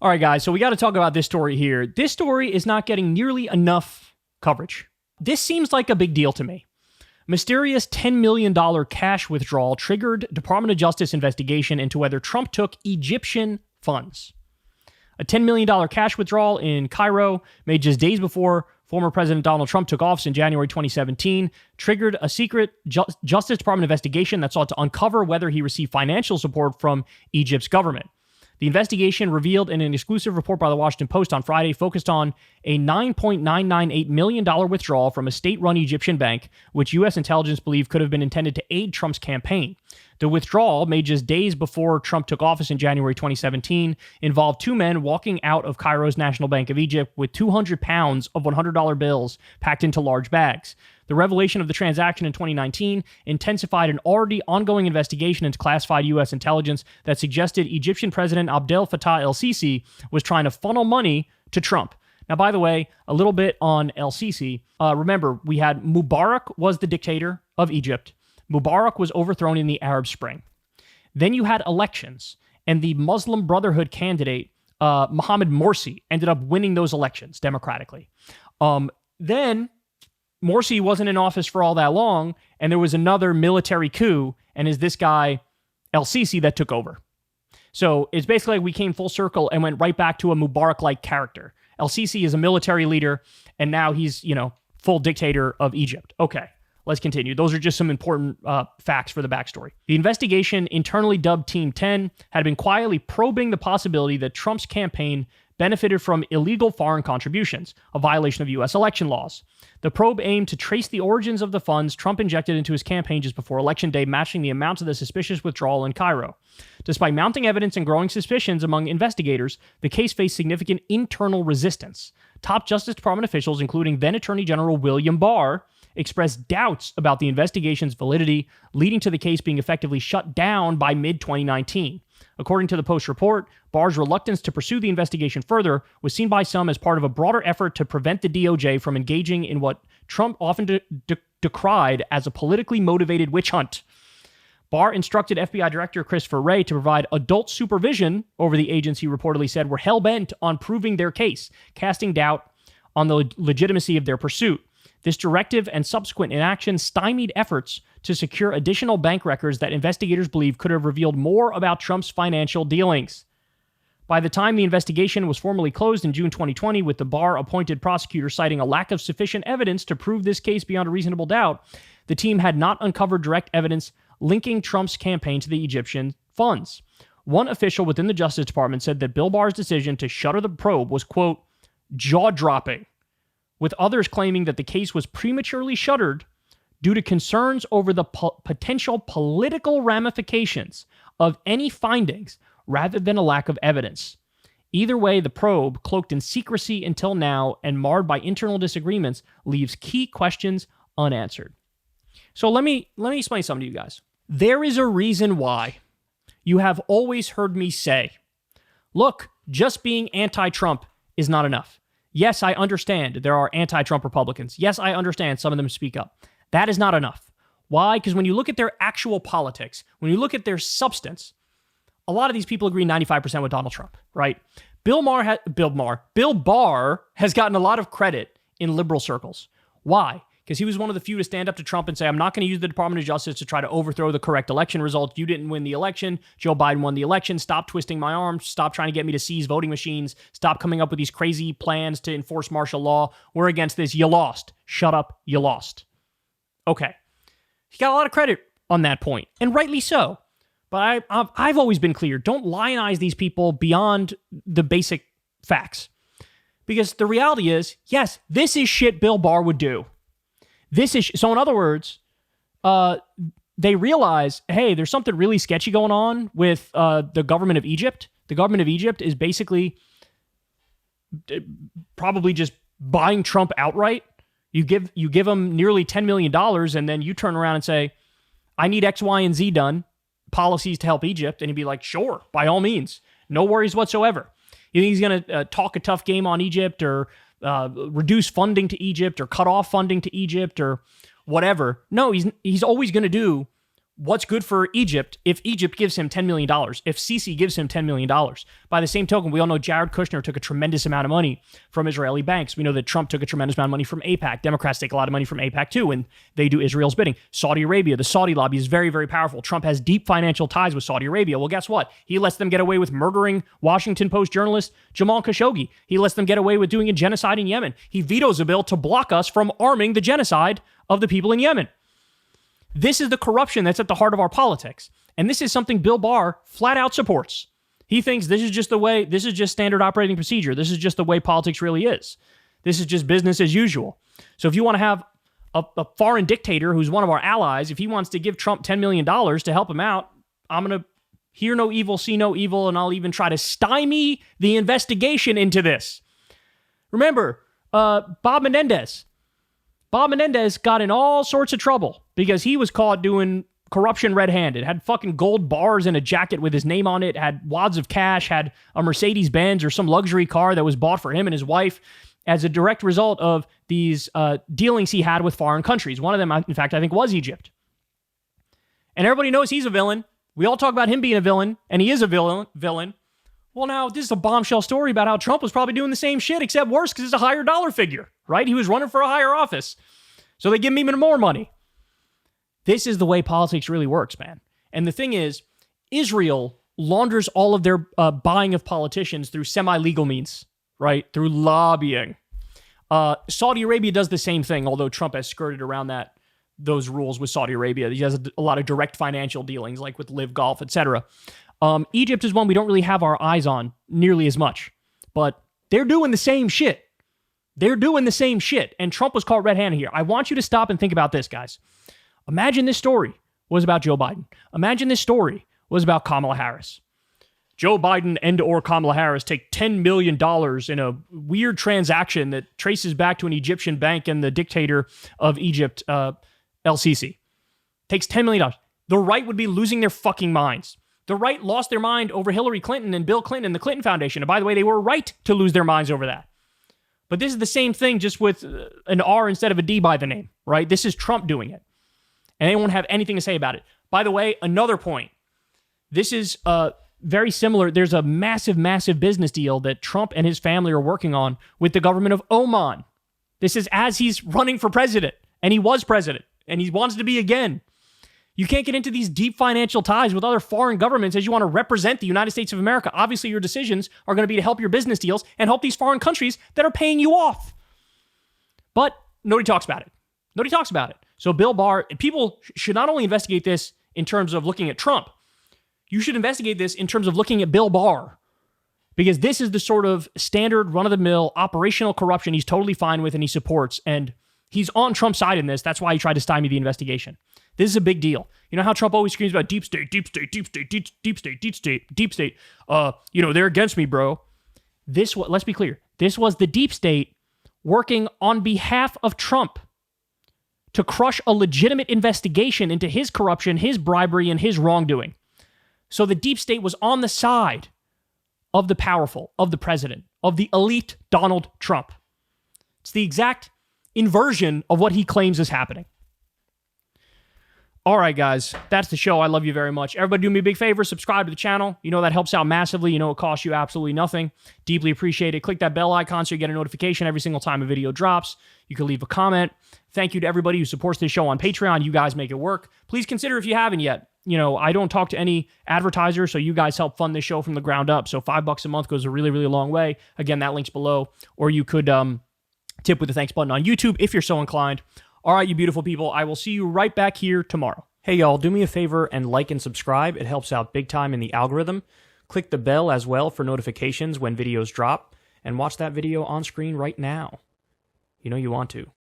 All right, guys, so we got to talk about this story here. This story is not getting nearly enough coverage. This seems like a big deal to me. Mysterious $10 million cash withdrawal triggered Department of Justice investigation into whether Trump took Egyptian funds. A $10 million cash withdrawal in Cairo, made just days before former President Donald Trump took office in January 2017, triggered a secret Justice Department investigation that sought to uncover whether he received financial support from Egypt's government. The investigation, revealed in an exclusive report by the Washington Post on Friday, focused on a $9.998 million withdrawal from a state-run Egyptian bank, which U.S. intelligence believed could have been intended to aid Trump's campaign. The withdrawal, made just days before Trump took office in January 2017, involved two men walking out of Cairo's National Bank of Egypt with 200 pounds of $100 bills packed into large bags. The revelation of the transaction in 2019 intensified an already ongoing investigation into classified U.S. intelligence that suggested Egyptian President Abdel Fattah El-Sisi was trying to funnel money to Trump. Now, by the way, a little bit on El-Sisi. Remember, we had Mubarak was the dictator of Egypt. Mubarak was overthrown in the Arab Spring. Then you had elections, and the Muslim Brotherhood candidate, Mohammed Morsi, ended up winning those elections democratically. Then Morsi wasn't in office for all that long, and there was another military coup, and is this guy, El-Sisi, that took over. So it's basically like we came full circle and went right back to a Mubarak-like character. El-Sisi is a military leader, and now he's, full dictator of Egypt. Okay, let's continue. Those are just some important facts for the backstory. The investigation, internally dubbed Team 10, had been quietly probing the possibility that Trump's campaign benefited from illegal foreign contributions, a violation of U.S. election laws. The probe aimed to trace the origins of the funds Trump injected into his campaign just before Election Day, matching the amounts of the suspicious withdrawal in Cairo. Despite mounting evidence and growing suspicions among investigators, the case faced significant internal resistance. Top Justice Department officials, including then Attorney General William Barr, expressed doubts about the investigation's validity, leading to the case being effectively shut down by mid-2019. According to the Post report, Barr's reluctance to pursue the investigation further was seen by some as part of a broader effort to prevent the DOJ from engaging in what Trump often decried as a politically motivated witch hunt. Barr instructed FBI Director Christopher Wray to provide adult supervision over the agency, reportedly said were hell-bent on proving their case, casting doubt on the legitimacy of their pursuit. This directive and subsequent inaction stymied efforts to secure additional bank records that investigators believe could have revealed more about Trump's financial dealings. By the time the investigation was formally closed in June 2020, with the Barr-appointed prosecutor citing a lack of sufficient evidence to prove this case beyond a reasonable doubt, the team had not uncovered direct evidence linking Trump's campaign to the Egyptian funds. One official within the Justice Department said that Bill Barr's decision to shutter the probe was, quote, jaw-dropping, with others claiming that the case was prematurely shuttered due to concerns over the potential political ramifications of any findings rather than a lack of evidence. Either way, the probe, cloaked in secrecy until now and marred by internal disagreements, leaves key questions unanswered. So let me explain something to you guys. There is a reason why you have always heard me say, look, just being anti-Trump is not enough. Yes, I understand there are anti-Trump Republicans. Yes, I understand some of them speak up. That is not enough. Why? Because when you look at their actual politics, when you look at their substance, a lot of these people agree 95% with Donald Trump, right? Bill Barr has gotten a lot of credit in liberal circles. Why? Because he was one of the few to stand up to Trump and say, I'm not going to use the Department of Justice to try to overthrow the correct election results. You didn't win the election. Joe Biden won the election. Stop twisting my arms. Stop trying to get me to seize voting machines. Stop coming up with these crazy plans to enforce martial law. We're against this. You lost. Shut up. You lost. Okay. He got a lot of credit on that point, and rightly so. But I've always been clear. Don't lionize these people beyond the basic facts. Because the reality is, yes, this is shit Bill Barr would do. So in other words, they realize, hey, there's something really sketchy going on with the government of Egypt. The government of Egypt is basically probably just buying Trump outright. You give them nearly $10 million, and then you turn around and say, I need X, Y, and Z done, policies to help Egypt. And he'd be like, sure, by all means. No worries whatsoever. You think he's going to talk a tough game on Egypt, or reduce funding to Egypt, or cut off funding to Egypt, or whatever? No, he's always going to do what's good for Egypt if Egypt gives him $10 million, if Sisi gives him $10 million. By the same token, we all know Jared Kushner took a tremendous amount of money from Israeli banks. We know that Trump took a tremendous amount of money from AIPAC. Democrats take a lot of money from AIPAC too, and they do Israel's bidding. Saudi Arabia, the Saudi lobby is very, very powerful. Trump has deep financial ties with Saudi Arabia. Well, guess what? He lets them get away with murdering Washington Post journalist Jamal Khashoggi. He lets them get away with doing a genocide in Yemen. He vetoes a bill to block us from arming the genocide of the people in Yemen. This is the corruption that's at the heart of our politics. And this is something Bill Barr flat out supports. He thinks this is just standard operating procedure. This is just the way politics really is. This is just business as usual. So if you want to have a foreign dictator who's one of our allies, if he wants to give Trump $10 million to help him out, I'm going to hear no evil, see no evil, and I'll even try to stymie the investigation into this. Remember, Bob Menendez. Bob Menendez got in all sorts of trouble because he was caught doing corruption red-handed, had fucking gold bars in a jacket with his name on it, had wads of cash, had a Mercedes-Benz or some luxury car that was bought for him and his wife as a direct result of these dealings he had with foreign countries. One of them, in fact, I think was Egypt. And everybody knows he's a villain. We all talk about him being a villain, and he is a villain. Well, now, this is a bombshell story about how Trump was probably doing the same shit, except worse because it's a higher dollar figure, right? He was running for a higher office. So they give him even more money. This is the way politics really works, man. And the thing is, Israel launders all of their buying of politicians through semi-legal means, right? Through lobbying. Saudi Arabia does the same thing, although Trump has skirted around those rules with Saudi Arabia. He has a lot of direct financial dealings, like with Live Golf, etc. Egypt is one we don't really have our eyes on nearly as much, but they're doing the same shit. They're doing the same shit, and Trump was caught red-handed here. I want you to stop and think about this, guys. Imagine this story was about Joe Biden. Imagine this story was about Kamala Harris. Joe Biden and/or Kamala Harris take $10 million in a weird transaction that traces back to an Egyptian bank and the dictator of Egypt, El-Sisi. Takes $10 million. The right would be losing their fucking minds. The right lost their mind over Hillary Clinton and Bill Clinton and the Clinton Foundation. And by the way, they were right to lose their minds over that. But this is the same thing, just with an R instead of a D by the name, right? This is Trump doing it. And they won't have anything to say about it. By the way, another point. This is very similar. There's a massive, massive business deal that Trump and his family are working on with the government of Oman. This is as he's running for president. And he was president. And he wants to be again. You can't get into these deep financial ties with other foreign governments as you want to represent the United States of America. Obviously, your decisions are going to be to help your business deals and help these foreign countries that are paying you off. But nobody talks about it. Nobody talks about it. So Bill Barr, people should not only investigate this in terms of looking at Trump, you should investigate this in terms of looking at Bill Barr. Because this is the sort of standard run-of-the-mill operational corruption he's totally fine with and he supports. And he's on Trump's side in this. That's why he tried to stymie the investigation. This is a big deal. You know how Trump always screams about deep state, deep state, deep state, deep state, deep state, deep state. They're against me, bro. Let's be clear. This was the deep state working on behalf of Trump to crush a legitimate investigation into his corruption, his bribery, and his wrongdoing. So the deep state was on the side of the powerful, of the president, of the elite Donald Trump. It's the exact inversion of what he claims is happening. All right, guys, that's the show. I love you very much. Everybody do me a big favor. Subscribe to the channel. You know that helps out massively. You know it costs you absolutely nothing. Deeply appreciate it. Click that bell icon so you get a notification every single time a video drops. You can leave a comment. Thank you to everybody who supports this show on Patreon. You guys make it work. Please consider if you haven't yet. I don't talk to any advertisers, so you guys help fund this show from the ground up. So $5 a month goes a really, really long way. Again, that link's below. Or you could tip with the thanks button on YouTube if you're so inclined. All right, you beautiful people. I will see you right back here tomorrow. Hey, y'all, do me a favor and like and subscribe. It helps out big time in the algorithm. Click the bell as well for notifications when videos drop. And watch that video on screen right now. You know you want to.